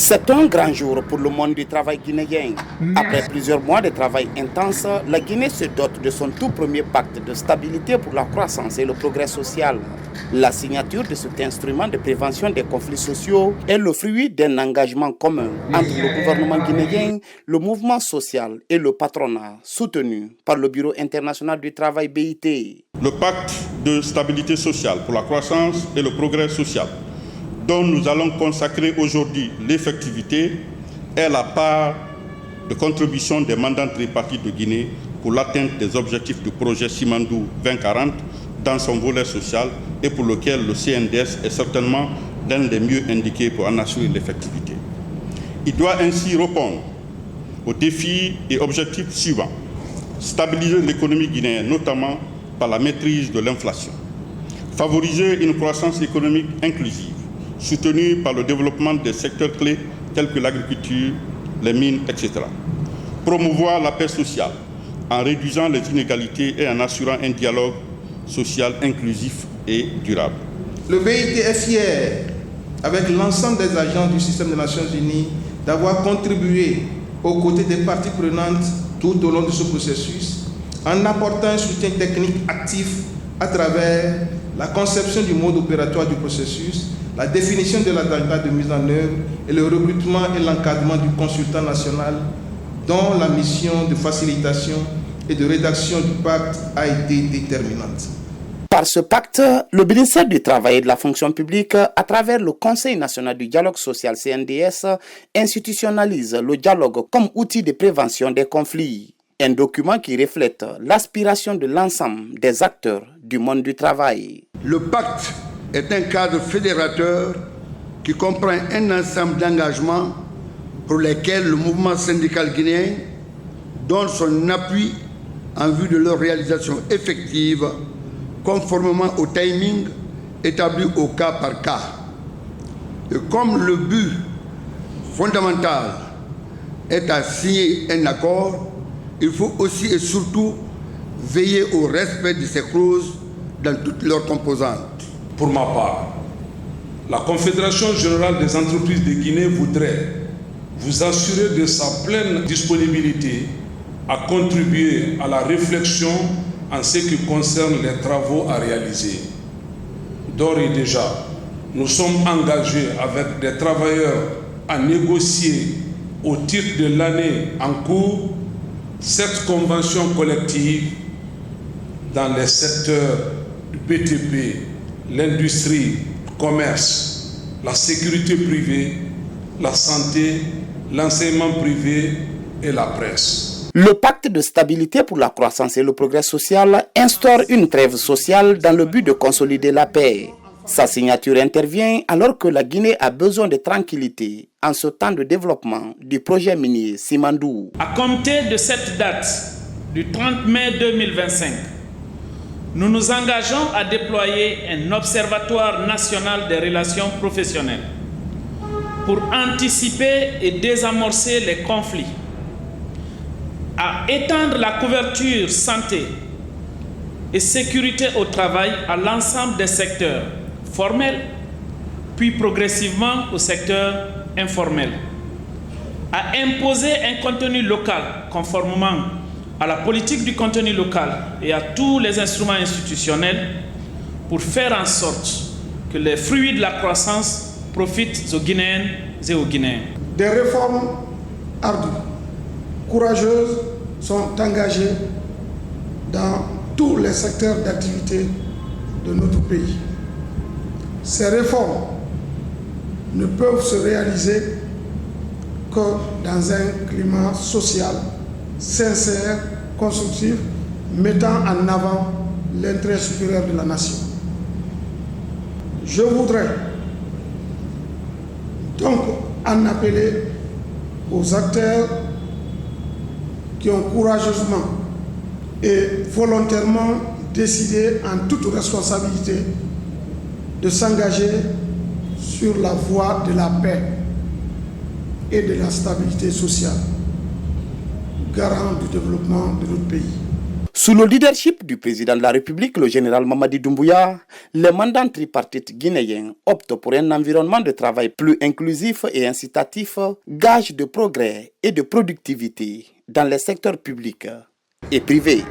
C'est un grand jour pour le monde du travail guinéen. Après plusieurs mois de travail intense, la Guinée se dote de son tout premier pacte de stabilité pour la croissance et le progrès social. La signature de cet instrument de prévention des conflits sociaux est le fruit d'un engagement commun entre le gouvernement guinéen, le mouvement social et le patronat, soutenu par le Bureau international du travail BIT. Le pacte de stabilité sociale pour la croissance et le progrès social, dont nous allons consacrer aujourd'hui l'effectivité, est la part de contribution des mandats tripartites de Guinée pour l'atteinte des objectifs du projet Simandou 2040 dans son volet social et pour lequel le CNDS est certainement l'un des mieux indiqués pour en assurer l'effectivité. Il doit ainsi répondre aux défis et objectifs suivants. Stabiliser l'économie guinéenne, notamment par la maîtrise de l'inflation. Favoriser une croissance économique inclusive, soutenue par le développement des secteurs clés tels que l'agriculture, les mines, etc. Promouvoir la paix sociale en réduisant les inégalités et en assurant un dialogue social inclusif et durable. Le BIT est fier, avec l'ensemble des agents du système des Nations Unies, d'avoir contribué aux côtés des parties prenantes tout au long de ce processus, en apportant un soutien technique actif à travers la conception du mode opératoire du processus, la définition de l'agenda de mise en œuvre et le recrutement et l'encadrement du consultant national dont la mission de facilitation et de rédaction du pacte a été déterminante. Par ce pacte, le ministère du Travail et de la Fonction publique, à travers le Conseil national du dialogue social CNDS, institutionnalise le dialogue comme outil de prévention des conflits. Un document qui reflète l'aspiration de l'ensemble des acteurs du monde du travail. Le pacte est un cadre fédérateur qui comprend un ensemble d'engagements pour lesquels le mouvement syndical guinéen donne son appui en vue de leur réalisation effective, conformément au timing établi au cas par cas. Et comme le but fondamental est à signer un accord, il faut aussi et surtout veiller au respect de ces clauses dans toutes leurs composantes. Pour ma part, la Confédération générale des entreprises de Guinée voudrait vous assurer de sa pleine disponibilité à contribuer à la réflexion en ce qui concerne les travaux à réaliser. D'ores et déjà, nous sommes engagés avec des travailleurs à négocier au titre de l'année en cours cette convention collective dans les secteurs du BTP, l'industrie, le commerce, la sécurité privée, la santé, l'enseignement privé et la presse. Le pacte de stabilité pour la croissance et le progrès social instaure une trêve sociale dans le but de consolider la paix. Sa signature intervient alors que la Guinée a besoin de tranquillité en ce temps de développement du projet minier Simandou. À compter de cette date, du 30 mai 2025, nous nous engageons à déployer un observatoire national des relations professionnelles pour anticiper et désamorcer les conflits, à étendre la couverture santé et sécurité au travail à l'ensemble des secteurs formels, puis progressivement au secteur informel, à imposer un contenu local conformément à la politique du contenu local et à tous les instruments institutionnels pour faire en sorte que les fruits de la croissance profitent aux Guinéennes et aux Guinéens. Des réformes ardues, courageuses sont engagées dans tous les secteurs d'activité de notre pays. Ces réformes ne peuvent se réaliser que dans un climat social sincère, constructif, mettant en avant l'intérêt supérieur de la nation. Je voudrais donc en appeler aux acteurs qui ont courageusement et volontairement décidé en toute responsabilité de s'engager sur la voie de la paix et de la stabilité sociale, garant du développement de notre pays. Sous le leadership du président de la République, le général Mamadi Doumbouya, les mandants tripartites guinéens optent pour un environnement de travail plus inclusif et incitatif, gage de progrès et de productivité dans les secteurs publics et privés.